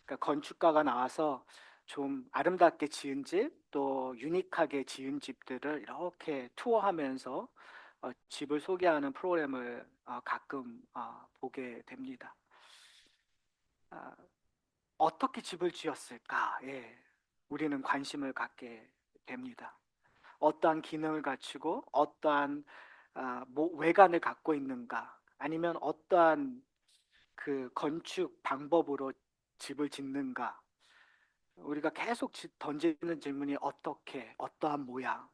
그러니까 건축가가 나와서 좀 아름답게 지은 집, 또 유니크하게 지은 집들을 이렇게 투어하면서 집을 소개하는 프로그램을 가끔 보게 됩니다. 아, 어떻게 집을 지었을까? 예, 우리는 관심을 갖게 됩니다. 어떠한 기능을 갖추고 어떠한 외관을 갖고 있는가? 아니면 어떠한 그 건축 방법으로 집을 짓는가? 우리가 계속 던지는 질문이 어떻게, 어떠한 모양,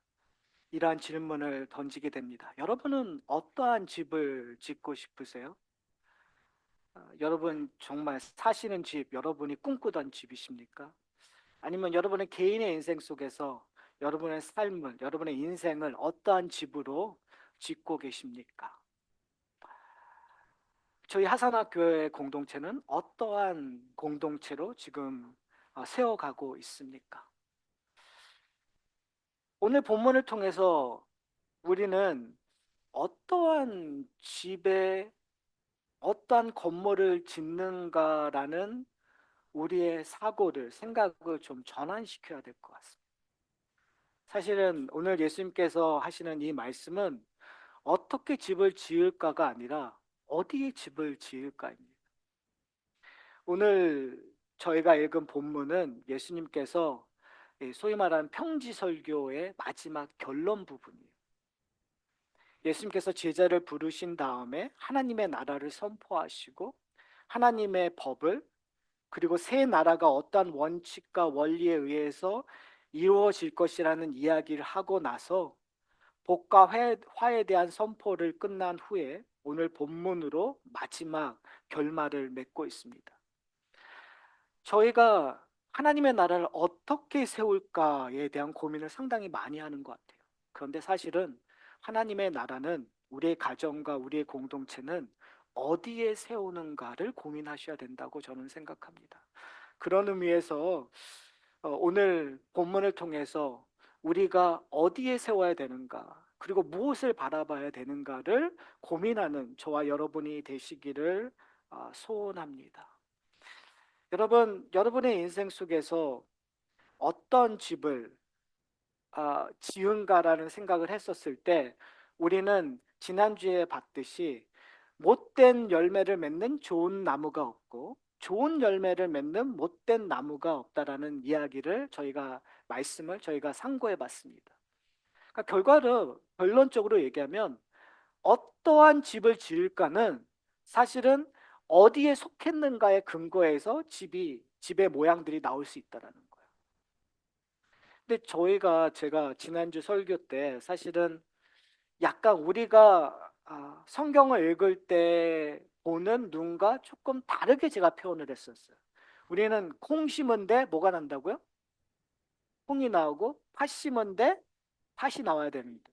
이러한 질문을 던지게 됩니다. 여러분은 어떠한 집을 짓고 싶으세요? 여러분 정말 사시는 집, 여러분이 꿈꾸던 집이십니까? 아니면 여러분의 개인의 인생 속에서 여러분의 삶을, 여러분의 인생을 어떠한 집으로 짓고 계십니까? 저희 하산학교의 공동체는 어떠한 공동체로 지금 세워가고 있습니까? 오늘 본문을 통해서 우리는 어떠한 집에 어떠한 건물을 짓는가라는 우리의 생각을 좀 전환시켜야 될 것 같습니다. 사실은 오늘 예수님께서 하시는 이 말씀은 어떻게 집을 지을까가 아니라 어디에 집을 지을까입니다. 오늘 저희가 읽은 본문은 예수님께서 소위 말하는 평지설교의 마지막 결론 부분이에요. 예수님께서 제자를 부르신 다음에 하나님의 나라를 선포하시고 하나님의 법을, 그리고 새 나라가 어떠한 원칙과 원리에 의해서 이루어질 것이라는 이야기를 하고 나서 복과 화에 대한 선포를 끝난 후에 오늘 본문으로 마지막 결말을 맺고 있습니다. 저희가 하나님의 나라를 어떻게 세울까에 대한 고민을 상당히 많이 하는 것 같아요. 그런데 사실은 하나님의 나라는, 우리의 가정과 우리의 공동체는 어디에 세우는가를 고민하셔야 된다고 저는 생각합니다. 그런 의미에서 오늘 본문을 통해서 우리가 어디에 세워야 되는가, 그리고 무엇을 바라봐야 되는가를 고민하는 저와 여러분이 되시기를 소원합니다. 여러분, 여러분의 인생 속에서 어떤 집을 지은가라는 생각을 했었을 때 우리는 지난주에 봤듯이 못된 열매를 맺는 좋은 나무가 없고 좋은 열매를 맺는 못된 나무가 없다라는 이야기를 말씀을 저희가 상고해 봤습니다. 그러니까 결론적으로 얘기하면 어떠한 집을 지을까는 사실은 어디에 속했는가에 근거해서 집의 모양들이 나올 수 있다라는 거예요. 근데 제가 지난주 설교 때 사실은 약간 우리가 성경을 읽을 때 보는 눈과 조금 다르게 제가 표현을 했었어요. 우리는 콩 심은데 뭐가 난다고요? 콩이 나오고 팥 심은데 팥이 나와야 됩니다.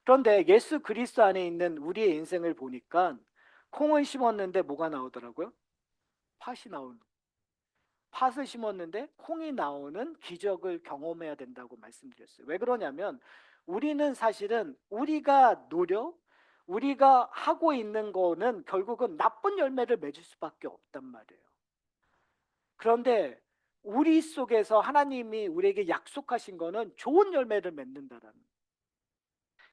그런데 예수 그리스도 안에 있는 우리의 인생을 보니까 콩을 심었는데 뭐가 나오더라고요? 팥이 나오는. 팥을 심었는데 콩이 나오는 기적을 경험해야 된다고 말씀드렸어요. 왜 그러냐면 우리는 사실은 우리가 하고 있는 거는 결국은 나쁜 열매를 맺을 수밖에 없단 말이에요. 그런데 우리 속에서 하나님이 우리에게 약속하신 거는 좋은 열매를 맺는다라는 거예요.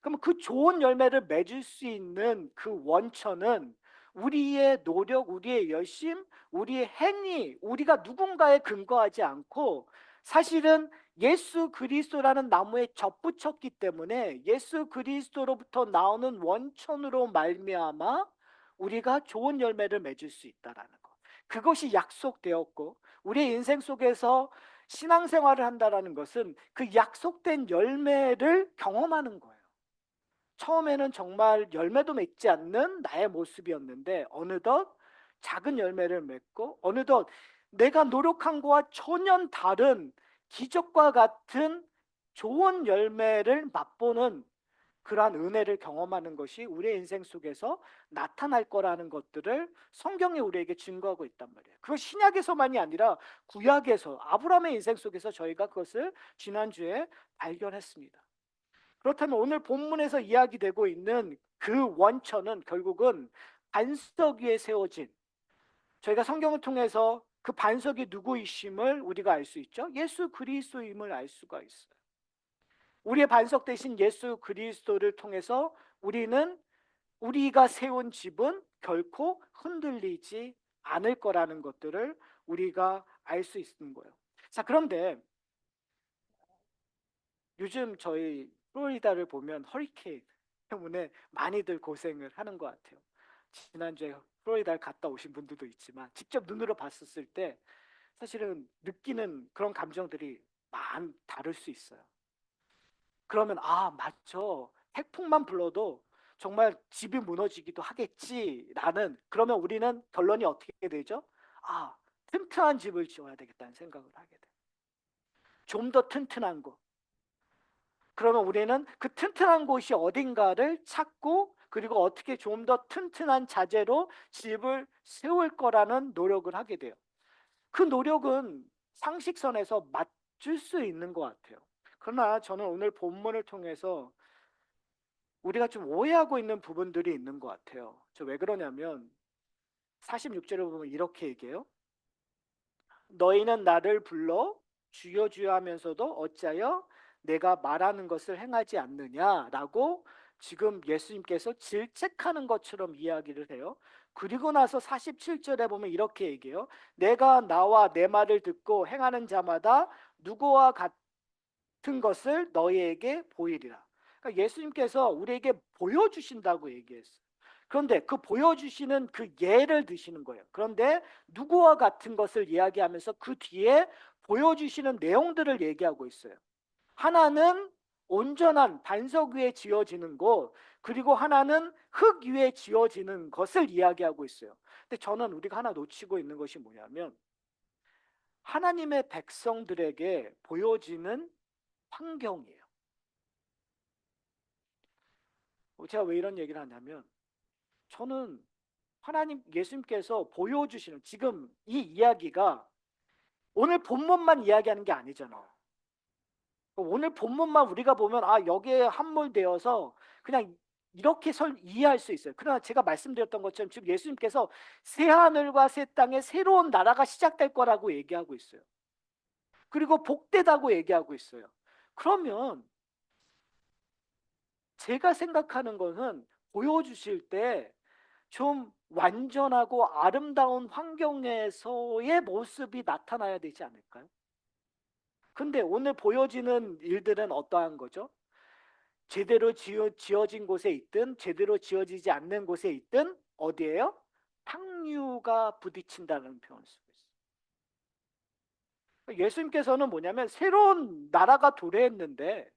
그럼 그 좋은 열매를 맺을 수 있는 그 원천은 우리의 노력, 우리의 열심, 우리의 행위, 우리가 누군가에 근거하지 않고 사실은 예수 그리스도라는 나무에 접붙였기 때문에 예수 그리스도로부터 나오는 원천으로 말미암아 우리가 좋은 열매를 맺을 수 있다라는 것. 그것이 약속되었고 우리의 인생 속에서 신앙생활을 한다라는 것은 그 약속된 열매를 경험하는 거예요. 처음에는 정말 열매도 맺지 않는 나의 모습이었는데 어느덧 작은 열매를 맺고 어느덧 내가 노력한 거와 전혀 다른 기적과 같은 좋은 열매를 맛보는 그러한 은혜를 경험하는 것이 우리의 인생 속에서 나타날 거라는 것들을 성경이 우리에게 증거하고 있단 말이에요. 그거 신약에서만이 아니라 구약에서 아브라함의 인생 속에서 저희가 그것을 지난주에 발견했습니다. 그렇다면 오늘 본문에서 이야기되고 있는 그 원천은 결국은 반석 위에 세워진, 저희가 성경을 통해서 그 반석이 누구이심을 우리가 알 수 있죠? 예수 그리스도임을 알 수가 있어요. 우리의 반석 대신 예수 그리스도를 통해서 우리는 우리가 세운 집은 결코 흔들리지 않을 거라는 것들을 우리가 알 수 있는 거예요. 자, 그런데 요즘 저희 플로리다를 보면 허리케인 때문에 많이들 고생을 하는 것 같아요. 지난주에 플로리다를 갔다 오신 분들도 있지만 직접 눈으로 봤었을 때 사실은 느끼는 그런 감정들이 다를 수 있어요. 그러면 아, 맞죠. 태풍만 불러도 정말 집이 무너지기도 하겠지라는, 그러면 우리는 결론이 어떻게 되죠? 아, 튼튼한 집을 지어야 되겠다는 생각을 하게 돼요. 좀 더 튼튼한 곳. 그러면 우리는 그 튼튼한 곳이 어딘가를 찾고, 그리고 어떻게 좀 더 튼튼한 자재로 집을 세울 거라는 노력을 하게 돼요. 그 노력은 상식선에서 맞출 수 있는 것 같아요. 그러나 저는 오늘 본문을 통해서 우리가 좀 오해하고 있는 부분들이 있는 것 같아요. 저 왜 그러냐면 46절을 보면 이렇게 얘기해요. 너희는 나를 불러 주여 주여 하면서도 어찌하여 내가 말하는 것을 행하지 않느냐라고 지금 예수님께서 질책하는 것처럼 이야기를 해요. 그리고 나서 47절에 보면 이렇게 얘기해요. 내가 나와 내 말을 듣고 행하는 자마다 누구와 같은 것을 너희에게 보이리라. 그러니까 예수님께서 우리에게 보여주신다고 얘기했어요. 그런데 그 보여주시는 그 예를 드시는 거예요. 그런데 누구와 같은 것을 이야기하면서 그 뒤에 보여주시는 내용들을 얘기하고 있어요. 하나는 온전한 반석 위에 지어지는 곳, 그리고 하나는 흙 위에 지어지는 것을 이야기하고 있어요. 근데 저는 우리가 하나 놓치고 있는 것이 뭐냐면 하나님의 백성들에게 보여지는 환경이에요. 제가 왜 이런 얘기를 하냐면 저는 하나님 예수님께서 보여주시는 지금 이 이야기가 오늘 본문만 이야기하는 게 아니잖아. 오늘 본문만 우리가 보면 아, 여기에 함몰되어서 그냥 이렇게 이해할 수 있어요. 그러나 제가 말씀드렸던 것처럼 지금 예수님께서 새 하늘과 새 땅에 새로운 나라가 시작될 거라고 얘기하고 있어요. 그리고 복되다고 얘기하고 있어요. 그러면 제가 생각하는 것은 보여주실 때 좀 완전하고 아름다운 환경에서의 모습이 나타나야 되지 않을까요? 근데 오늘 보여지는 일들은 어떠한 거죠? 제대로 지어진 곳에 있든 제대로 지어지지 않는 곳에 있든 어디에요? 탕류가 부딪힌다는 표현을 쓰고 있어요. 예수님께서는 뭐냐면 새로운 나라가 도래했는데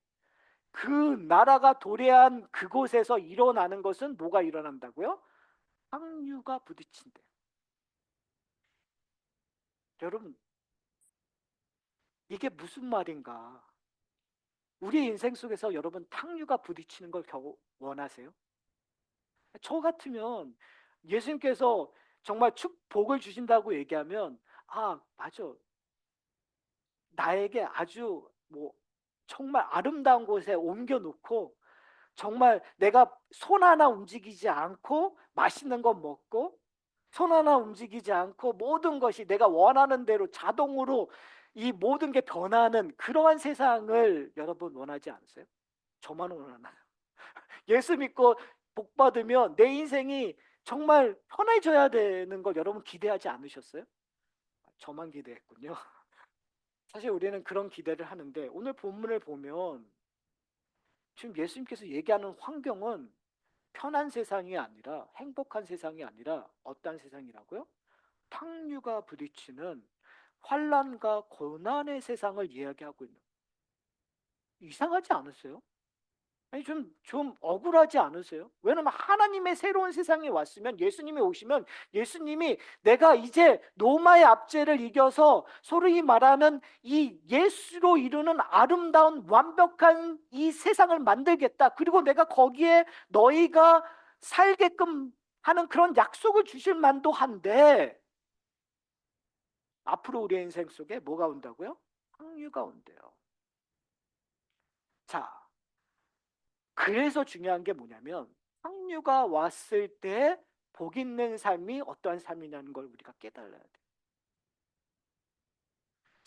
그 나라가 도래한 그곳에서 일어나는 것은 뭐가 일어난다고요? 탕류가 부딪힌대. 여러분, 이게 무슨 말인가? 우리 인생 속에서 여러분 탕류가 부딪히는 걸 겨우 원하세요? 저 같으면 예수님께서 정말 축복을 주신다고 얘기하면 아, 맞아. 나에게 아주 뭐 정말 아름다운 곳에 옮겨 놓고 정말 내가 손 하나 움직이지 않고 맛있는 거 먹고 손 하나 움직이지 않고 모든 것이 내가 원하는 대로 자동으로 이 모든 게 변하는 그러한 세상을 여러분 원하지 않으세요? 저만 원하나요? 예수 믿고 복 받으면 내 인생이 정말 편해져야 되는 걸 여러분 기대하지 않으셨어요? 저만 기대했군요. 사실 우리는 그런 기대를 하는데 오늘 본문을 보면 지금 예수님께서 얘기하는 환경은 편한 세상이 아니라 행복한 세상이 아니라 어떤 세상이라고요? 탕류가 부딪히는 환란과 고난의 세상을 이야기하고 있는. 이상하지 않으세요? 아니 좀 억울하지 않으세요? 왜냐면 하나님의 새로운 세상에 왔으면 예수님이 오시면 예수님이 내가 이제 로마의 압제를 이겨서 소위 말하는 이 예수로 이루는 아름다운 완벽한 이 세상을 만들겠다. 그리고 내가 거기에 너희가 살게끔 하는 그런 약속을 주실 만도 한데 앞으로 우리의 인생 속에 뭐가 온다고요? 항유가 온대요. 자, 그래서 중요한 게 뭐냐면 상류가 왔을 때 복 있는 삶이 어떠한 삶이냐는 걸 우리가 깨달아야 돼요.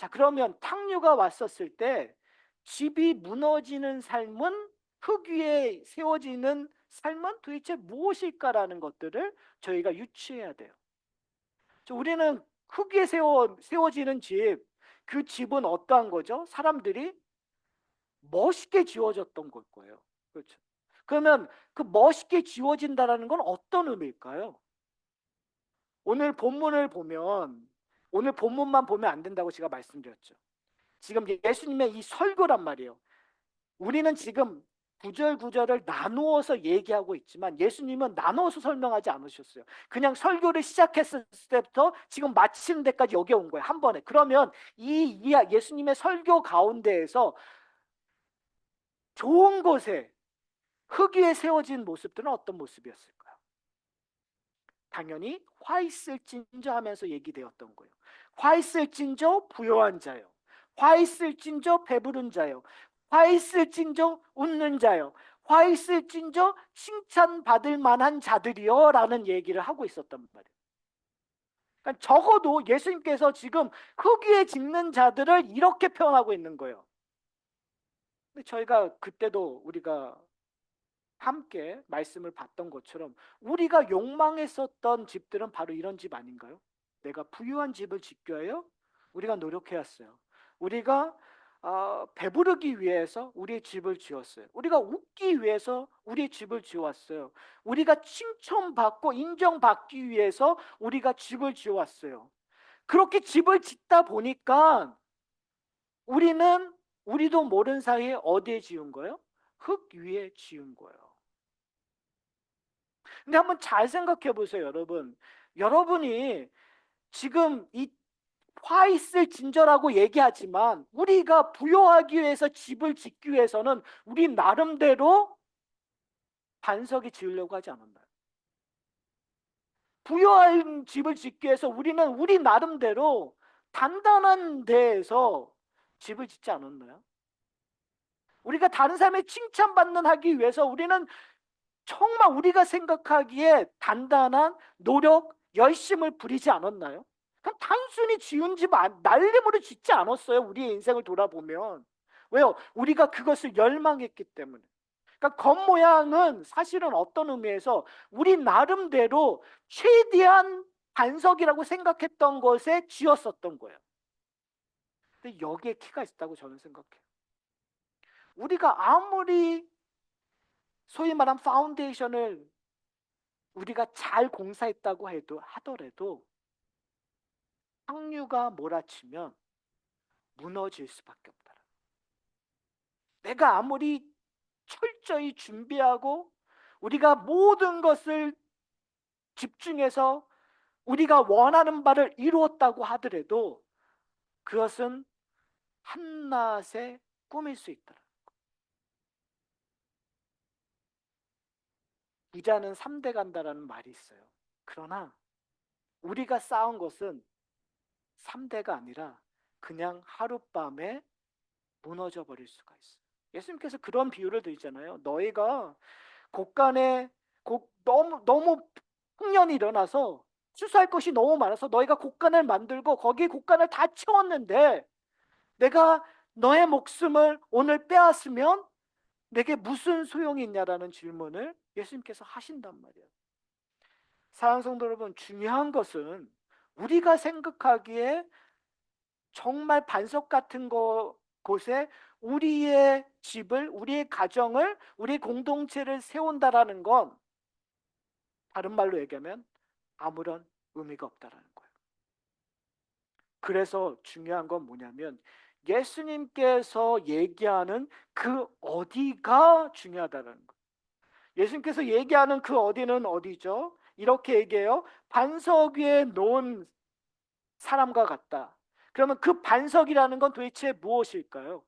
자, 그러면 탕류가 왔었을 때 집이 무너지는 삶은, 흙 위에 세워지는 삶은 도대체 무엇일까라는 것들을 저희가 유추해야 돼요. 우리는 흙 위에 세워지는 집, 그 집은 어떠한 거죠? 사람들이 멋있게 지어졌던 걸 거예요. 그렇죠. 그러면 그 멋있게 지어진다라는 건 어떤 의미일까요? 오늘 본문을 보면, 오늘 본문만 보면 안 된다고 제가 말씀드렸죠. 지금 예수님의 이 설교란 말이에요. 우리는 지금 구절 구절을 나누어서 얘기하고 있지만 예수님은 나누어서 설명하지 않으셨어요. 그냥 설교를 시작했을 때부터 지금 마치는 데까지 여기 온 거예요. 한 번에. 그러면 이 예수님의 설교 가운데에서 좋은 곳에 흙 위에 세워진 모습들은 어떤 모습이었을까요? 당연히 화 있을진저 하면서 얘기되었던 거예요. 화 있을진저 부요한 자요, 화 있을진저 배부른 자요, 화 있을진저 웃는 자요, 화 있을진저 칭찬받을 만한 자들이요 라는 얘기를 하고 있었단 말이에요. 그러니까 적어도 예수님께서 지금 흙 위에 짓는 자들을 이렇게 표현하고 있는 거예요. 근데 저희가 그때도 우리가 함께 말씀을 봤던 것처럼 우리가 욕망했었던 집들은 바로 이런 집 아닌가요? 내가 부유한 집을 짓기 위하여 우리가 노력해왔어요. 우리가 배부르기 위해서 우리의 집을 지었어요. 우리가 웃기 위해서 우리의 집을 지어왔어요. 우리가 칭찬받고 인정받기 위해서 우리가 집을 지어왔어요. 그렇게 집을 짓다 보니까 우리도 모르는 사이에 어디에 지은 거예요? 흙 위에 지은 거예요. 근데 한번 잘 생각해 보세요, 여러분. 여러분이 지금 이 화 있을 진저라고 얘기하지만 우리가 부여하기 위해서 집을 짓기 위해서는 우리 나름대로 반석이 지으려고 하지 않았나요? 부여한 집을 짓기 위해서 우리는 우리 나름대로 단단한 데에서 집을 짓지 않았나요? 우리가 다른 사람의 칭찬받는 하기 위해서 우리는 정말 우리가 생각하기에 단단한 노력, 열심을 부리지 않았나요? 그냥 단순히 지은 집 날림으로 짓지 않았어요. 우리의 인생을 돌아보면. 왜요? 우리가 그것을 열망했기 때문에. 그러니까 겉모양은 사실은 어떤 의미에서 우리 나름대로 최대한 반석이라고 생각했던 것에 지었었던 거예요. 근데 여기에 키가 있다고 저는 생각해요. 우리가 아무리 소위 말한 파운데이션을 우리가 잘 공사했다고 하더라도 항류가 몰아치면 무너질 수밖에 없다. 내가 아무리 철저히 준비하고 우리가 모든 것을 집중해서 우리가 원하는 바를 이루었다고 하더라도 그것은 한낱의 꿈일 수 있더라. 부자는 3대 간다라는 말이 있어요. 그러나 우리가 쌓은 것은 3대가 아니라 그냥 하룻밤에 무너져 버릴 수가 있어요. 예수님께서 그런 비유를 드리잖아요. 너희가 곳간에 너무 풍년이 일어나서 추수할 것이 너무 많아서 너희가 곳간을 만들고 거기에 곳간을 다 채웠는데 내가 너의 목숨을 오늘 빼앗으면 내게 무슨 소용이 있냐라는 질문을 예수님께서 하신단 말이에요. 사랑하는 성도 여러분, 중요한 것은 우리가 생각하기에 정말 반석 같은 곳에 우리의 집을, 우리의 가정을, 우리의 공동체를 세운다라는 건 다른 말로 얘기하면 아무런 의미가 없다라는 거예요. 그래서 중요한 건 뭐냐면 예수님께서 얘기하는 그 어디가 중요하다는 거예요. 예수님께서 얘기하는 그 어디는 어디죠? 이렇게 얘기해요. 반석 위에 놓은 사람과 같다. 그러면 그 반석이라는 건 도대체 무엇일까요?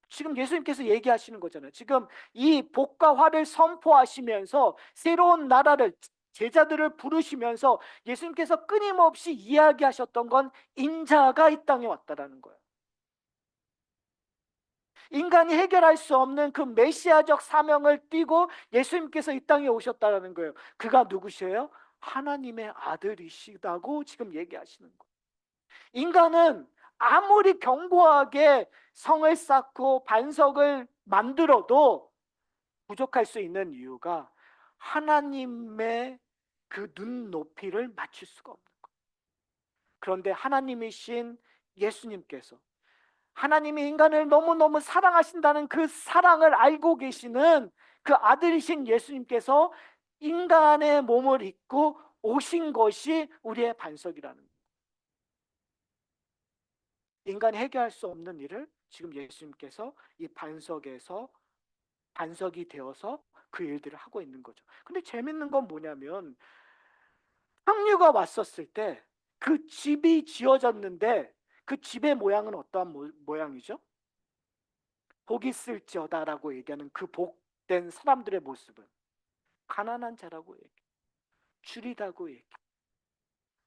지금 예수님께서 얘기하시는 거잖아요. 지금 이 복과 화를 선포하시면서 새로운 나라를, 제자들을 부르시면서 예수님께서 끊임없이 이야기하셨던 건 인자가 이 땅에 왔다라는 거예요. 인간이 해결할 수 없는 그 메시아적 사명을 띠고 예수님께서 이 땅에 오셨다는 거예요. 그가 누구시에요? 하나님의 아들이시다고 지금 얘기하시는 거예요. 인간은 아무리 견고하게 성을 쌓고 반석을 만들어도 부족할 수 있는 이유가 하나님의 그 눈높이를 맞출 수가 없는 거예요. 그런데 하나님이신 예수님께서, 하나님이 인간을 너무너무 사랑하신다는 그 사랑을 알고 계시는 그 아들이신 예수님께서 인간의 몸을 입고 오신 것이 우리의 반석이라는 거예요. 인간이 해결할 수 없는 일을 지금 예수님께서 이 반석에서 반석이 되어서 그 일들을 하고 있는 거죠. 근데 재밌는 건 뭐냐면, 항류가 왔었을 때 그 집이 지어졌는데 그 집의 모양은 어떠한 모양이죠? 복이 있을지어다라고 얘기하는 그 복된 사람들의 모습은 가난한 자라고 얘기해요. 줄이다고 얘기해요.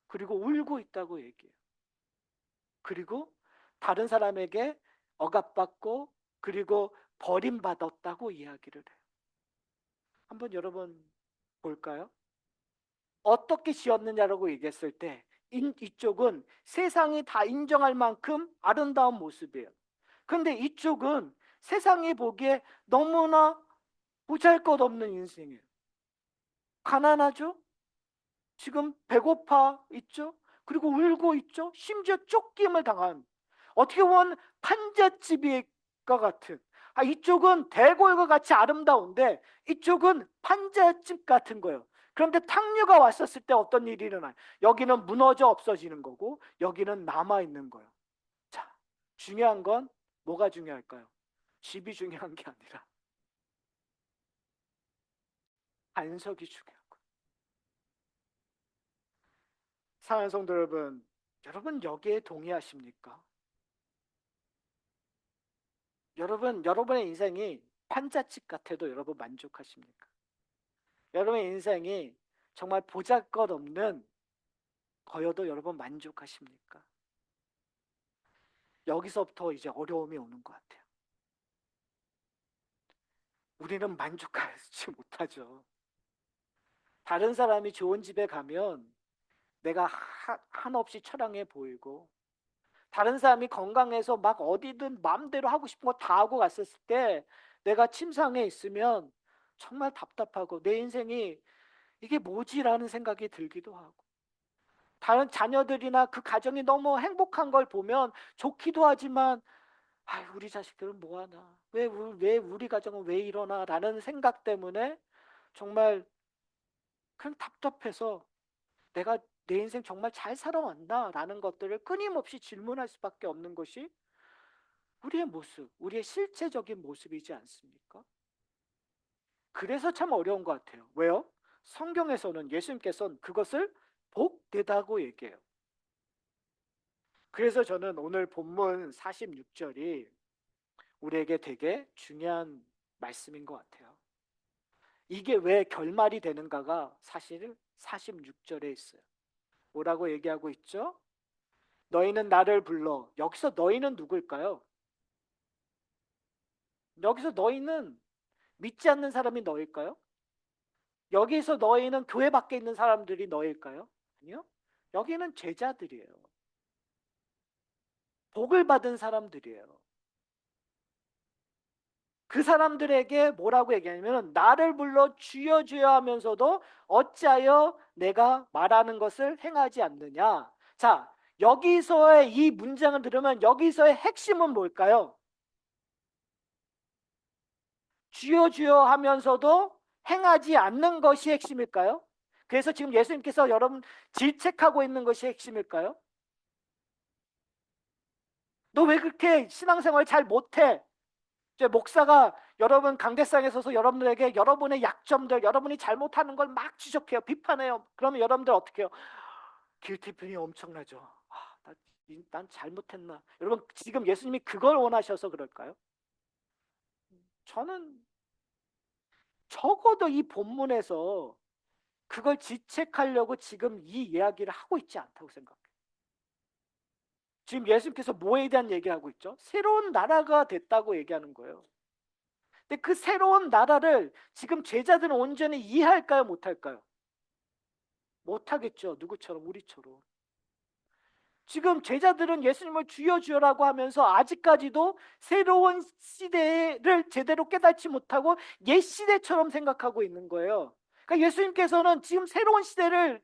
그리고 울고 있다고 얘기해요. 그리고 다른 사람에게 억압받고 그리고 버림받았다고 이야기를 해요. 한번 여러분 볼까요? 어떻게 지었느냐라고 얘기했을 때 이쪽은 세상이 다 인정할 만큼 아름다운 모습이에요. 그런데 이쪽은 세상이 보기에 너무나 보잘것없는 인생이에요. 가난하죠? 지금 배고파 있죠? 그리고 울고 있죠? 심지어 쫓김을 당한, 어떻게 보면 판잣집과 같은, 이쪽은 대궐과 같이 아름다운데 이쪽은 판잣집 같은 거예요. 그런데 탕류가 왔었을 때 어떤 일이 일어나요? 여기는 무너져 없어지는 거고 여기는 남아있는 거예요. 자, 중요한 건 뭐가 중요할까요? 집이 중요한 게 아니라 반석이 중요한 거예요. 사랑하는 성도 여러분, 여러분 여기에 동의하십니까? 여러분, 여러분의 인생이 판잣집 같아도 여러분 만족하십니까? 여러분의 인생이 정말 보잘것없는 거여도 여러분 만족하십니까? 여기서부터 이제 어려움이 오는 것 같아요. 우리는 만족하지 못하죠. 다른 사람이 좋은 집에 가면 내가 한없이 처량해 보이고, 다른 사람이 건강해서 막 어디든 마음대로 하고 싶은 거 다 하고 갔었을 때 내가 침상에 있으면 정말 답답하고 내 인생이 이게 뭐지라는 생각이 들기도 하고, 다른 자녀들이나 그 가정이 너무 행복한 걸 보면 좋기도 하지만 우리 자식들은 뭐하나, 왜 우리 가정은 왜 이러나 라는 생각 때문에 정말 그냥 답답해서 내가 내 인생 정말 잘 살아왔나 라는 것들을 끊임없이 질문할 수밖에 없는 것이 우리의 모습, 우리의 실제적인 모습이지 않습니까? 그래서 참 어려운 것 같아요. 왜요? 성경에서는 예수님께서는 그것을 복되다고 얘기해요. 그래서 저는 오늘 본문 46절이 우리에게 되게 중요한 말씀인 것 같아요. 이게 왜 결말이 되는가가 사실 46절에 있어요. 뭐라고 얘기하고 있죠? 너희는 나를 불러. 여기서 너희는 누굴까요? 여기서 너희는 믿지 않는 사람이 너일까요? 여기서 너희는 교회 밖에 있는 사람들이 너일까요? 아니요. 여기는 제자들이에요. 복을 받은 사람들이에요. 그 사람들에게 뭐라고 얘기하냐면 나를 불러 주여 주여 하면서도 어찌하여 내가 말하는 것을 행하지 않느냐. 자, 여기서의 이 문장을 들으면 여기서의 핵심은 뭘까요? 주여 주여 하면서도 행하지 않는 것이 핵심일까요? 그래서 지금 예수님께서 여러분 질책하고 있는 것이 핵심일까요? 너 왜 그렇게 신앙생활 잘 못해? 이제 목사가 여러분 강대상에 서서 여러분들에게 여러분의 약점들, 여러분이 잘못하는 걸 막 지적해요. 비판해요. 그러면 여러분들 어떻게 해요? 길티필이 엄청나죠. 난 잘못했나? 여러분 지금 예수님이 그걸 원하셔서 그럴까요? 저는 적어도 이 본문에서 그걸 지책하려고 지금 이 이야기를 하고 있지 않다고 생각해요. 지금 예수님께서 뭐에 대한 얘기를 하고 있죠? 새로운 나라가 됐다고 얘기하는 거예요. 근데 그 새로운 나라를 지금 제자들은 온전히 이해할까요? 못할까요? 못하겠죠. 누구처럼? 우리처럼. 지금 제자들은 예수님을 주여 주여라고 하면서 아직까지도 새로운 시대를 제대로 깨닫지 못하고 옛 시대처럼 생각하고 있는 거예요. 그러니까 예수님께서는 지금 새로운 시대를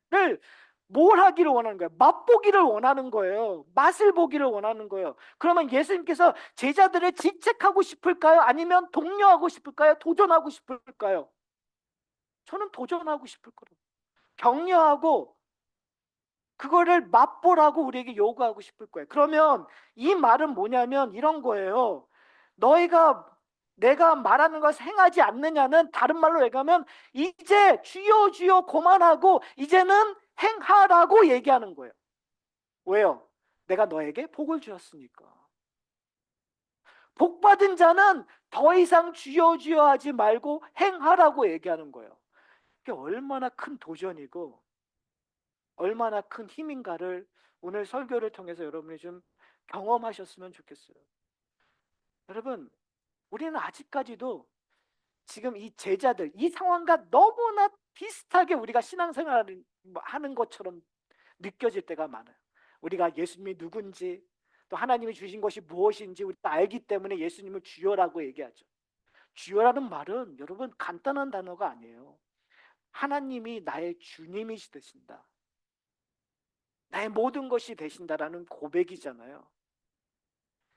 뭘 하기를 원하는 거예요? 맛보기를 원하는 거예요. 맛을 보기를 원하는 거예요. 그러면 예수님께서 제자들을 질책하고 싶을까요? 아니면 독려하고 싶을까요? 도전하고 싶을까요? 저는 도전하고 싶을 거예요. 격려하고 그거를 맛보라고 우리에게 요구하고 싶을 거예요. 그러면 이 말은 뭐냐면 이런 거예요. 너희가 내가 말하는 것을 행하지 않느냐는, 다른 말로 얘기하면 이제 주여 주여 그만하고 이제는 행하라고 얘기하는 거예요. 왜요? 내가 너에게 복을 주었으니까. 복 받은 자는 더 이상 주여 주여 하지 말고 행하라고 얘기하는 거예요. 이게 얼마나 큰 도전이고 얼마나 큰 힘인가를 오늘 설교를 통해서 여러분이 좀 경험하셨으면 좋겠어요. 여러분, 우리는 아직까지도 지금 이 제자들, 이 상황과 너무나 비슷하게 우리가 신앙생활을 하는 것처럼 느껴질 때가 많아요. 우리가 예수님이 누군지, 또 하나님이 주신 것이 무엇인지 우리가 알기 때문에 예수님을 주여라고 얘기하죠. 주여라는 말은 여러분 간단한 단어가 아니에요. 하나님이 나의 주님이 되신다, 나의 모든 것이 되신다라는 고백이잖아요.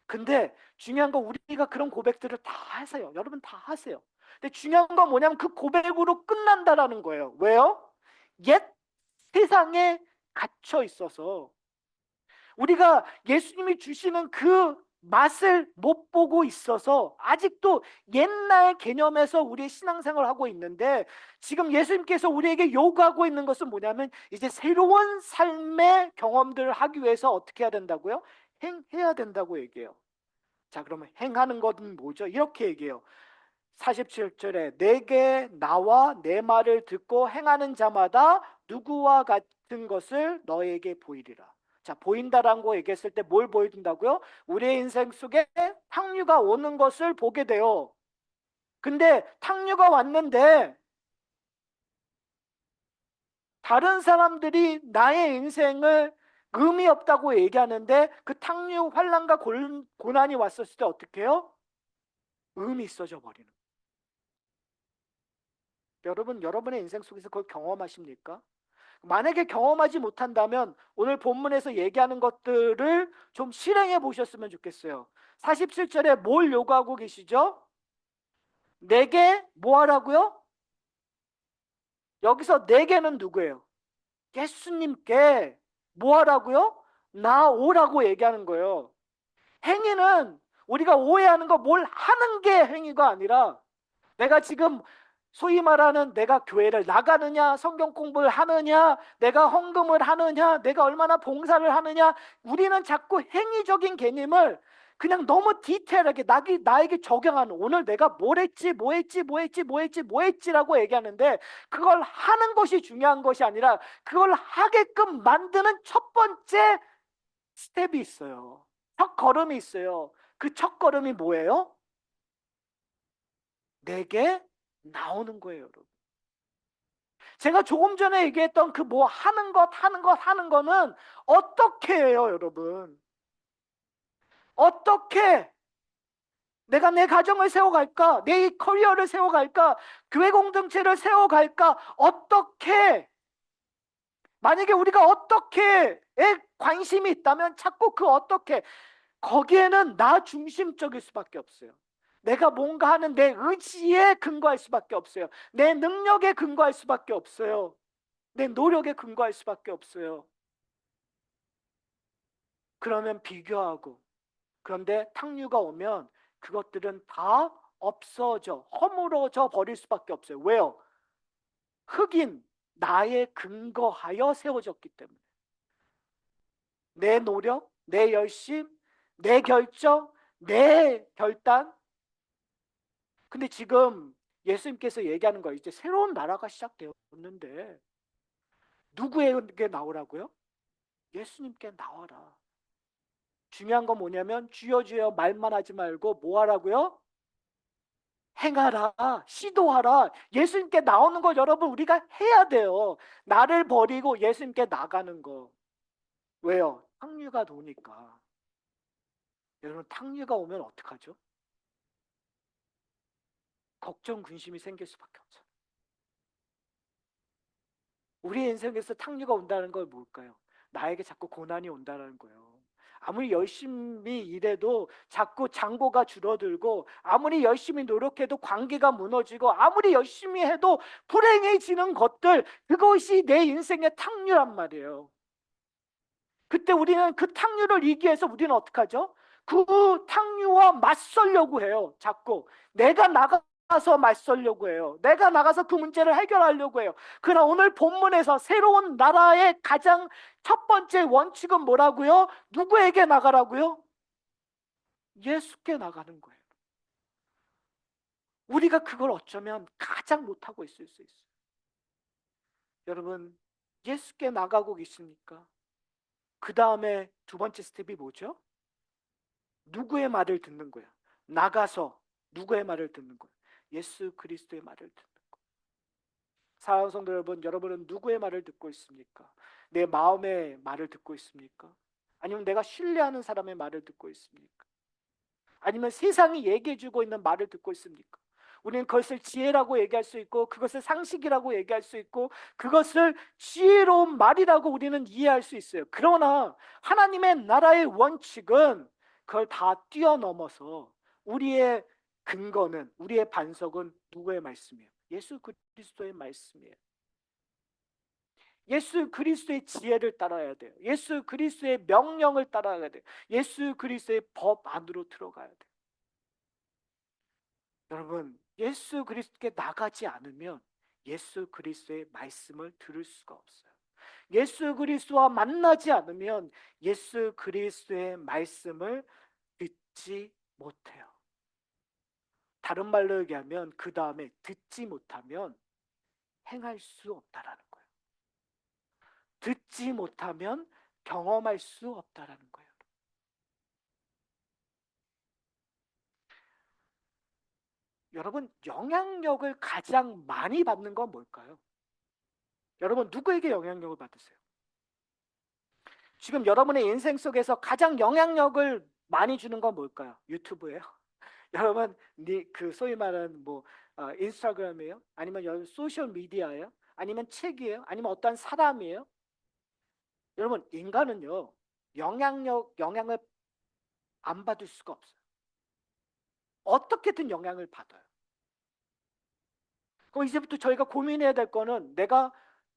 근데 중요한 건 우리가 그런 고백들을 다 하세요. 여러분 다 하세요. 근데 중요한 건 뭐냐면 그 고백으로 끝난다라는 거예요. 왜요? 옛 세상에 갇혀 있어서 우리가 예수님이 주시는 그 맛을 못 보고 있어서 아직도 옛날 개념에서 우리의 신앙생활을 하고 있는데, 지금 예수님께서 우리에게 요구하고 있는 것은 뭐냐면 이제 새로운 삶의 경험들을 하기 위해서 어떻게 해야 된다고요? 행해야 된다고 얘기해요. 자, 그러면 행하는 것은 뭐죠? 이렇게 얘기해요. 47절에 내게 나와 내 말을 듣고 행하는 자마다 누구와 같은 것을 너에게 보이리라. 자, 보인다라는 거 얘기했을 때 뭘 보여준다고요? 우리의 인생 속에 탕류가 오는 것을 보게 돼요. 근데 탕류가 왔는데 다른 사람들이 나의 인생을 의미 없다고 얘기하는데 그 탕류 환난과 고난이 왔었을 때 어떻게 해요? 의미 있어져 버리는. 여러분, 여러분의 인생 속에서 그걸 경험하십니까? 만약에 경험하지 못한다면 오늘 본문에서 얘기하는 것들을 좀 실행해 보셨으면 좋겠어요. 47절에 뭘 요구하고 계시죠? 내게 뭐 하라고요? 여기서 내게는 누구예요? 예수님께 뭐 하라고요? 나오라고 얘기하는 거예요. 행위는 우리가 오해하는 거 뭘 하는 게 행위가 아니라, 내가 지금 소위 말하는 내가 교회를 나가느냐, 성경 공부를 하느냐, 내가 헌금을 하느냐, 내가 얼마나 봉사를 하느냐, 우리는 자꾸 행위적인 개념을 그냥 너무 디테일하게 나에게 적용하는, 오늘 내가 뭘 했지, 뭐 했지, 뭐 했지, 뭐 했지, 뭐 했지라고 얘기하는데, 그걸 하는 것이 중요한 것이 아니라 그걸 하게끔 만드는 첫 번째 스텝이 있어요. 첫 걸음이 있어요. 그 첫 걸음이 뭐예요? 내게 나오는 거예요, 여러분. 제가 조금 전에 얘기했던 그 뭐 하는 거는 어떻게 해요, 여러분? 어떻게 내가 내 가정을 세워갈까? 내 커리어를 세워갈까? 교회 공동체를 세워갈까? 어떻게? 만약에 우리가 어떻게에 관심이 있다면 자꾸 그 어떻게, 거기에는 나 중심적일 수밖에 없어요. 내가 뭔가 하는 내 의지에 근거할 수밖에 없어요. 내 능력에 근거할 수밖에 없어요. 내 노력에 근거할 수밖에 없어요. 그러면 비교하고, 그런데 탕류가 오면 그것들은 다 없어져, 허물어져 버릴 수밖에 없어요. 왜요? 흑인 나에 근거하여 세워졌기 때문에. 내 노력, 내 열심, 내 결정, 내 결단. 근데 지금 예수님께서 얘기하는 거예요. 이제 새로운 나라가 시작되었는데 누구에게 나오라고요? 예수님께 나와라. 중요한 건 뭐냐면 주여 주여 말만 하지 말고 뭐 하라고요? 행하라, 시도하라. 예수님께 나오는 걸 여러분 우리가 해야 돼요. 나를 버리고 예수님께 나가는 거. 왜요? 탕류가 오니까 여러분 탕류가 오면 어떡하죠? 걱정, 근심이 생길 수밖에 없죠. 우리 인생에서 탕류가 온다는 걸 뭘까요? 나에게 자꾸 고난이 온다는 거예요. 아무리 열심히 일해도 자꾸 잔고가 줄어들고, 아무리 열심히 노력해도 관계가 무너지고, 아무리 열심히 해도 불행해지는 것들, 그것이 내 인생의 탕류란 말이에요. 그때 우리는 그 탕류를 이기기 위해서 우리는 어떻게 하죠? 그 탕류와 맞설려고 해요. 자꾸 내가 나가서 맞설려고 해요. 내가 나가서 그 문제를 해결하려고 해요. 그러나 오늘 본문에서 새로운 나라의 가장 첫 번째 원칙은 뭐라고요? 누구에게 나가라고요? 예수께 나가는 거예요. 우리가 그걸 어쩌면 가장 못하고 있을 수 있어요. 여러분, 예수께 나가고 계십니까? 그 다음에 두 번째 스텝이 뭐죠? 누구의 말을 듣는 거야? 나가서 누구의 말을 듣는 거야? 예수 그리스도의 말을 듣는 거야. 사랑하는 성도 여러분, 여러분은 누구의 말을 듣고 있습니까? 내 마음의 말을 듣고 있습니까? 아니면 내가 신뢰하는 사람의 말을 듣고 있습니까? 아니면 세상이 얘기해주고 있는 말을 듣고 있습니까? 우리는 그것을 지혜라고 얘기할 수 있고, 그것을 상식이라고 얘기할 수 있고, 그것을 지혜로운 말이라고 우리는 이해할 수 있어요. 그러나 하나님의 나라의 원칙은 그걸 다 뛰어넘어서 우리의 근거는, 우리의 반석은 누구의 말씀이에요? 예수 그리스도의 말씀이에요. 예수 그리스도의 지혜를 따라야 돼요. 예수 그리스도의 명령을 따라야 돼요. 예수 그리스도의 법 안으로 들어가야 돼요. 여러분, 예수 그리스도께 나가지 않으면 예수 그리스도의 말씀을 들을 수가 없어요. 예수 그리스도와 만나지 않으면 예수 그리스도의 말씀을 듣지 못해요. 다른 말로 얘기하면 그 다음에 듣지 못하면 행할 수 없다라는 거예요. 듣지 못하면 경험할 수 없다라는 거예요. 여러분, 영향력을 가장 많이 받는 건 뭘까요? 여러분, 누구에게 영향력을 받으세요? 지금 여러분의 인생 속에서 가장 영향력을 많이 주는 건 뭘까요? 유튜브예요? 여러분, 그 소위 말하는 인스타그램이에요? 아니면 여러분 소셜 미디어예요? 아니면 책이에요? 아니면 어떤 사람이에요? 여러분, 인간은요, 영향을 안 받을 수가 없어요. 어떻게든 영향을 받아요. 그럼 이제부터 저희가 고민해야 될 거는 내가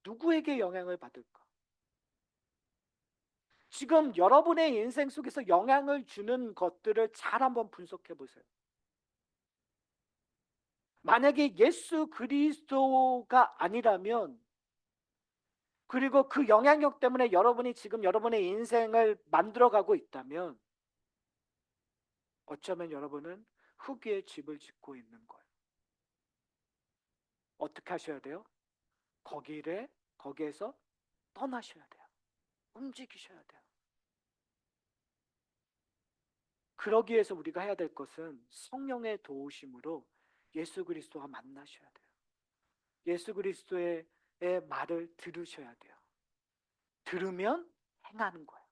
누구에게 영향을 받을까? 지금 여러분의 인생 속에서 영향을 주는 것들을 잘 한번 분석해 보세요. 만약에 예수 그리스도가 아니라면, 그리고 그 영향력 때문에 여러분이 지금 여러분의 인생을 만들어가고 있다면, 어쩌면 여러분은 흙위에 집을 짓고 있는 거예요. 어떻게 하셔야 돼요? 거기에서 떠나셔야 돼요. 움직이셔야 돼요. 그러기 위해서 우리가 해야 될 것은 성령의 도우심으로 예수 그리스도와 만나셔야 돼요. 예수 그리스도의 말을 들으셔야 돼요. 들으면 행하는 거예요.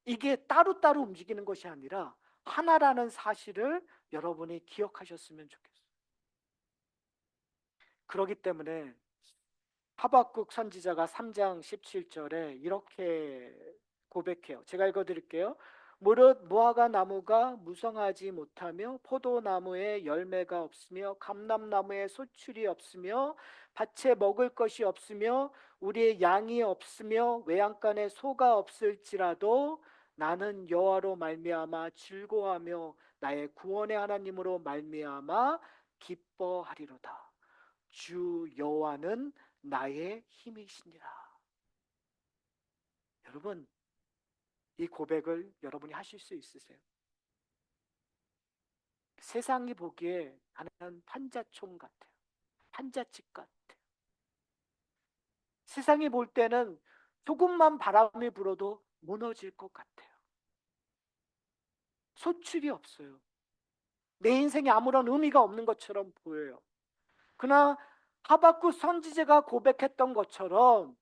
이게 따로따로 움직이는 것이 아니라 하나라는 사실을 여러분이 기억하셨으면 좋겠어요. 그렇기 때문에 하박국 선지자가 3장 17절에 이렇게 고백해요. 제가 읽어드릴게요. 무릇 무화과 나무가 무성하지 못하며 포도나무에 열매가 없으며 감람나무에 소출이 없으며 밭에 먹을 것이 없으며 우리의 양이 없으며 외양간에 소가 없을지라도 나는 여호와로 말미암아 즐거워하며 나의 구원의 하나님으로 말미암아 기뻐하리로다. 주 여호와는 나의 힘이시니라. 여러분, 이 고백을 여러분이 하실 수 있으세요? 세상이 보기에 나는 판자촌 같아요. 판자집 같아요. 세상이 볼 때는 조금만 바람이 불어도 무너질 것 같아요. 소출이 없어요. 내 인생에 아무런 의미가 없는 것처럼 보여요. 그러나, 하박국 선지자가 고백했던 것처럼,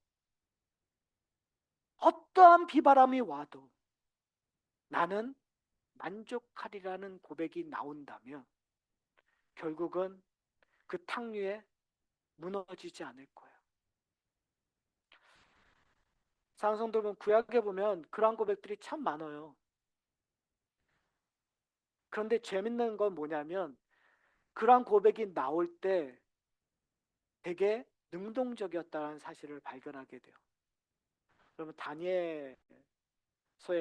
어떠한 비바람이 와도 나는 만족하리라는 고백이 나온다면 결국은 그 탕류에 무너지지 않을 거예요. 사랑하는 성도 여러분, 구약에 보면 그러한 고백들이 참 많아요. 그런데 재밌는 건 뭐냐면 그러한 고백이 나올 때 되게 능동적이었다는 사실을 발견하게 돼요. 그러면 다니엘서의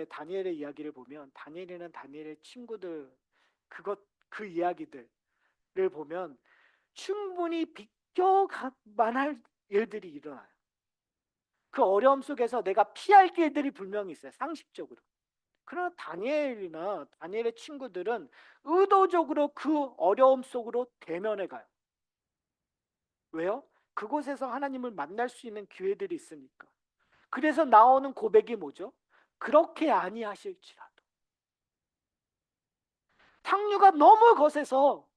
다니엘의 이야기를 보면 다니엘이나 다니엘의 친구들 그 이야기들을 보면 충분히 비껴갈 만할 일들이 일어나요. 그 어려움 속에서 내가 피할 길들이 분명히 있어요. 상식적으로. 그러나 다니엘이나 다니엘의 친구들은 의도적으로 그 어려움 속으로 대면해 가요. 왜요? 그곳에서 하나님을 만날 수 있는 기회들이 있으니까. 그래서 나오는 고백이 뭐죠? 그렇게 아니하실지라도. 탕류가 너무 거세서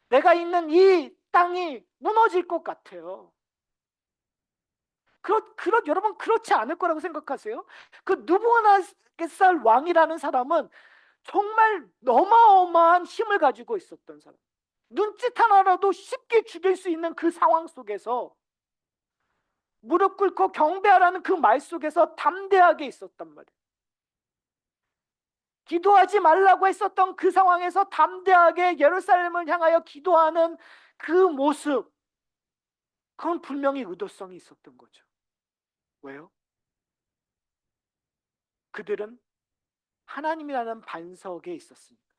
내가 있는 이 땅이 무너질 것 같아요. 여러분 그렇지 않을 거라고 생각하세요? 그 느부갓네살 왕이라는 사람은 정말 어마어마한 힘을 가지고 있었던 사람. 눈짓 하나라도 쉽게 죽일 수 있는 그 상황 속에서 무릎 꿇고 경배하라는 그 말 속에서 담대하게 있었단 말이에요. 기도하지 말라고 했었던 그 상황에서 담대하게 예루살렘을 향하여 기도하는 그 모습, 그건 분명히 의도성이 있었던 거죠. 왜요? 그들은 하나님이라는 반석에 있었습니다.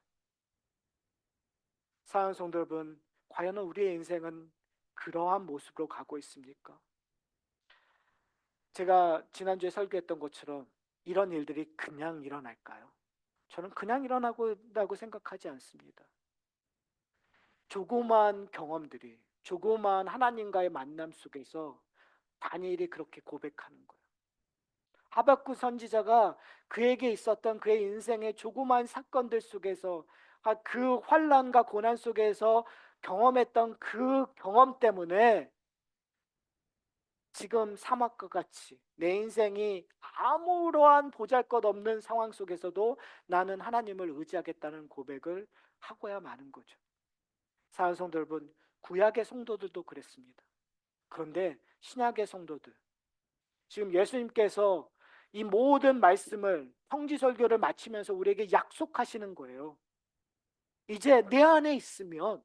사랑하는 성도 여러분, 과연 우리의 인생은 그러한 모습으로 가고 있습니까? 제가 지난주에 설교했던 것처럼 이런 일들이 그냥 일어날까요? 저는 그냥 일어나고 생각하지 않습니다. 조그만 경험들이, 조그만 하나님과의 만남 속에서 다니엘이 그렇게 고백하는 거예요. 하박국 선지자가 그에게 있었던 그의 인생의 조그만 사건들 속에서 그 환난과 고난 속에서 경험했던 그 경험 때문에 지금 사막과 같이 내 인생이 아무러한 보잘것없는 상황 속에서도 나는 하나님을 의지하겠다는 고백을 하고야 마는 거죠. 사랑하는 성도 여러분, 구약의 성도들도 그랬습니다. 그런데 신약의 성도들, 지금 예수님께서 이 모든 말씀을 성지설교를 마치면서 우리에게 약속하시는 거예요. 이제 내 안에 있으면,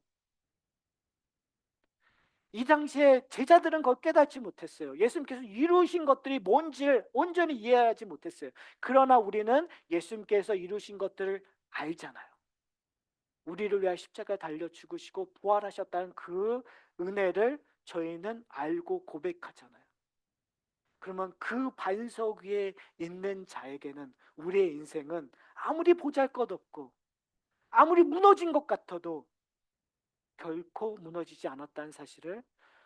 이 당시에 제자들은 그걸 깨닫지 못했어요. 예수님께서 이루신 것들이 뭔지를 온전히 이해하지 못했어요. 그러나 우리는 예수님께서 이루신 것들을 알잖아요. 우리를 위하여 십자가에 달려 죽으시고 부활하셨다는 그 은혜를 저희는 알고 고백하잖아요. 그러면 그 반석 위에 있는 자에게는 우리의 인생은 아무리 보잘것없고 아무리 무너진 것 같아도 결코 무너지지 않았다는 사실을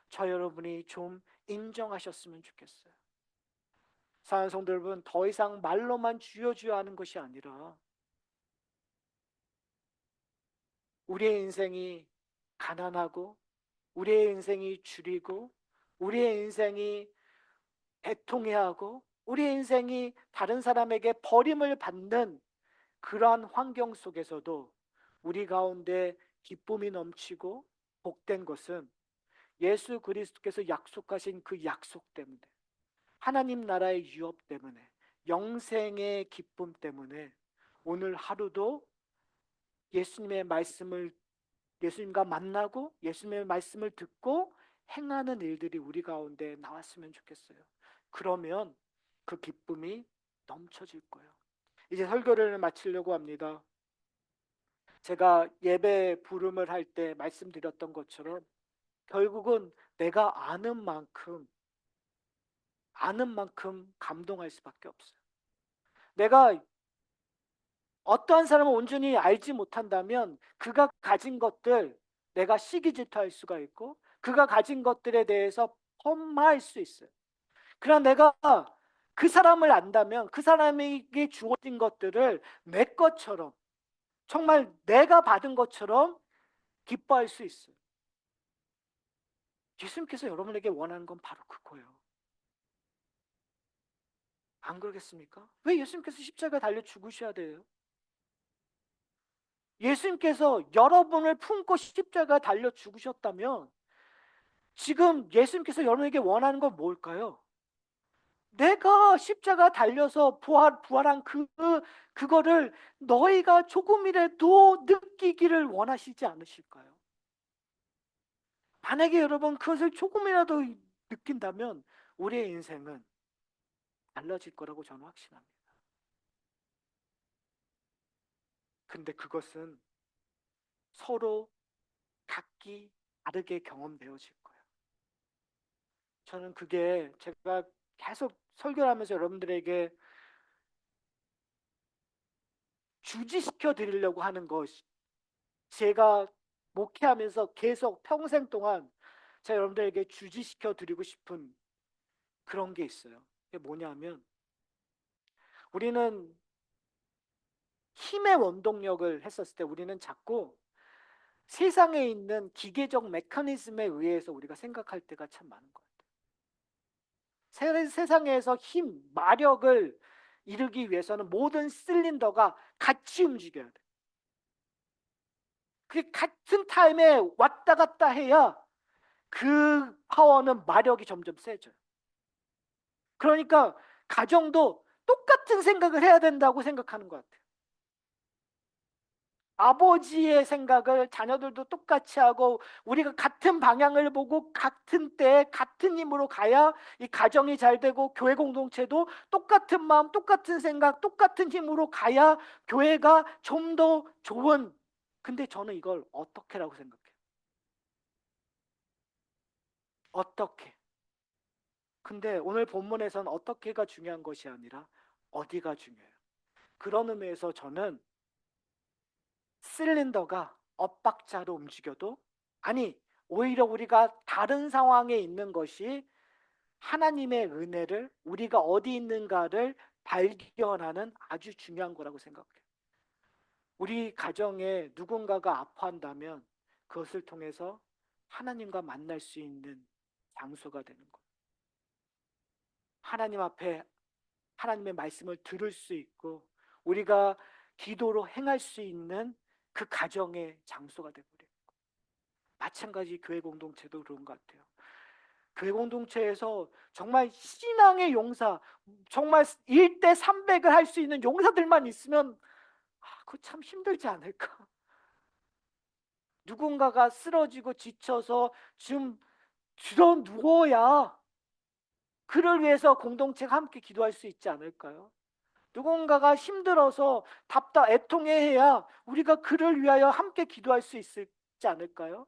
저 여러분이 좀 인정하셨으면 좋겠어요. 사랑하는 성도 여러분, 더 이상 말로만 주여 주여 하는 것이 아니라 우리의 인생이 가난하고 우리의 인생이 줄이고 우리의 인생이 애통해하고 우리의 인생이 다른 사람에게 버림을 받는 그러한 환경 속에서도 우리 가운데 기쁨이 넘치고 복된 것은 예수 그리스도께서 약속하신 그 약속 때문에, 하나님 나라의 유업 때문에, 영생의 기쁨 때문에 오늘 하루도 예수님의 말씀을 예수님과 만나고 예수님의 말씀을 듣고 행하는 일들이 우리 가운데 나왔으면 좋겠어요. 그러면 그 기쁨이 넘쳐질 거예요. 이제 설교를 마치려고 합니다. 제가 예배 부름을 할 때 말씀드렸던 것처럼 결국은 내가 아는 만큼 감동할 수밖에 없어요. 내가 어떠한 사람을 온전히 알지 못한다면 그가 가진 것들 내가 시기 질투할 수가 있고 그가 가진 것들에 대해서 험할 수 있어요. 그러나 내가 그 사람을 안다면 그 사람에게 주어진 것들을 내 것처럼 정말 내가 받은 것처럼 기뻐할 수 있어요. 예수님께서 여러분에게 원하는 건 바로 그거예요. 안 그러겠습니까? 왜 예수님께서 십자가에 달려 죽으셔야 돼요? 예수님께서 여러분을 품고 십자가에 달려 죽으셨다면 지금 예수님께서 여러분에게 원하는 건 뭘까요? 내가 십자가 달려서 부활한 그거를 너희가 조금이라도 느끼기를 원하시지 않으실까요? 만약에 여러분 그것을 조금이라도 느낀다면 우리의 인생은 달라질 거라고 저는 확신합니다. 근데 그것은 서로 각기 다르게 경험되어질 거예요. 저는 그게 제가 계속 설교를 하면서 여러분들에게 주지시켜 드리려고 하는 것이 제가 목회하면서 계속 평생 동안 제가 여러분들에게 주지시켜 드리고 싶은 그런 게 있어요. 그게 뭐냐면 우리는 힘의 원동력을 했었을 때 우리는 자꾸 세상에 있는 기계적 메커니즘에 의해서 우리가 생각할 때가 참 많은 것 같아요. 세상에서 힘, 마력을 이루기 위해서는 모든 실린더가 같이 움직여야 돼. 그게 같은 타임에 왔다 갔다 해야 그 파워는 마력이 점점 세져요. 그러니까 가정도 똑같은 생각을 해야 된다고 생각하는 것 같아요. 아버지의 생각을 자녀들도 똑같이 하고 우리가 같은 방향을 보고 같은 때에 같은 힘으로 가야 이 가정이 잘 되고 교회 공동체도 똑같은 마음, 똑같은 생각, 똑같은 힘으로 가야 교회가 좀 더 좋은. 근데 저는 이걸 어떻게라고 생각해요. 어떻게? 근데 오늘 본문에서는 어떻게가 중요한 것이 아니라 어디가 중요해요. 그런 의미에서 저는 실린더가 엇박자로 움직여도 아니 오히려 우리가 다른 상황에 있는 것이 하나님의 은혜를 우리가 어디 있는가를 발견하는 아주 중요한 거라고 생각해요. 우리 가정에 누군가가 아파한다면 그것을 통해서 하나님과 만날 수 있는 장소가 되는 거예요. 하나님 앞에 하나님의 말씀을 들을 수 있고 우리가 기도로 행할 수 있는 그 가정의 장소가 되버려요. 마찬가지 교회 공동체도 그런 것 같아요. 교회 공동체에서 정말 신앙의 용사, 정말 1대 300을 할 수 있는 용사들만 있으면 그거 참 힘들지 않을까? 누군가가 쓰러지고 지쳐서 지금 주저 누워야 그를 위해서 공동체가 함께 기도할 수 있지 않을까요? 누군가가 힘들어서 애통해야 우리가 그를 위하여 함께 기도할 수 있지 않을까요?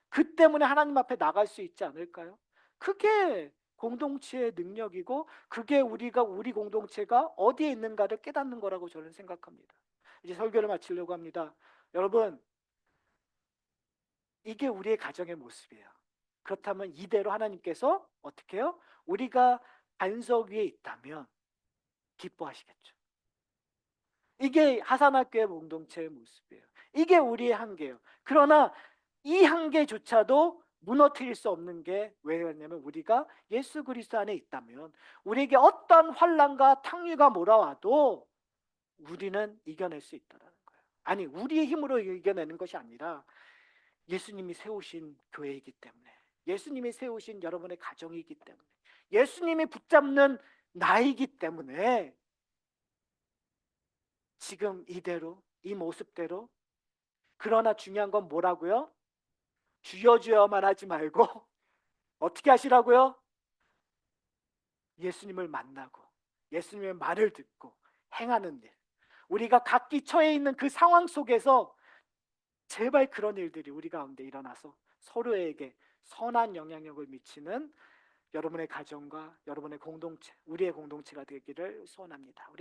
그 때문에 하나님 앞에 나갈 수 있지 않을까요? 그게 공동체의 능력이고 그게 우리 공동체가 어디에 있는가를 깨닫는 거라고 저는 생각합니다. 이제 설교를 마치려고 합니다. 여러분, 이게 우리의 가정의 모습이에요. 그렇다면 이대로 하나님께서 어떻게 해요? 우리가 반석 위에 있다면 기뻐하시겠죠. 이게 하산학교의 공동체의 모습이에요. 이게 우리의 한계예요. 그러나 이 한계조차도 무너뜨릴 수 없는 게 왜냐면 우리가 예수 그리스도 안에 있다면 우리에게 어떤 환난과 탕류가 몰아와도 우리는 이겨낼 수 있다는 거예요. 아니 우리의 힘으로 이겨내는 것이 아니라 예수님이 세우신 교회이기 때문에 예수님이 세우신 여러분의 가정이기 때문에 예수님이 붙잡는 나이기 때문에 지금 이대로 이 모습대로 그러나 중요한 건 뭐라고요? 주여 주여만 하지 말고 어떻게 하시라고요? 예수님을 만나고 예수님의 말을 듣고 행하는 일. 우리가 각기 처해 있는 그 상황 속에서 제발 그런 일들이 우리 가운데 일어나서 서로에게 선한 영향력을 미치는 여러분의 가정과 여러분의 공동체, 우리의 공동체가 되기를 소원합니다. 우리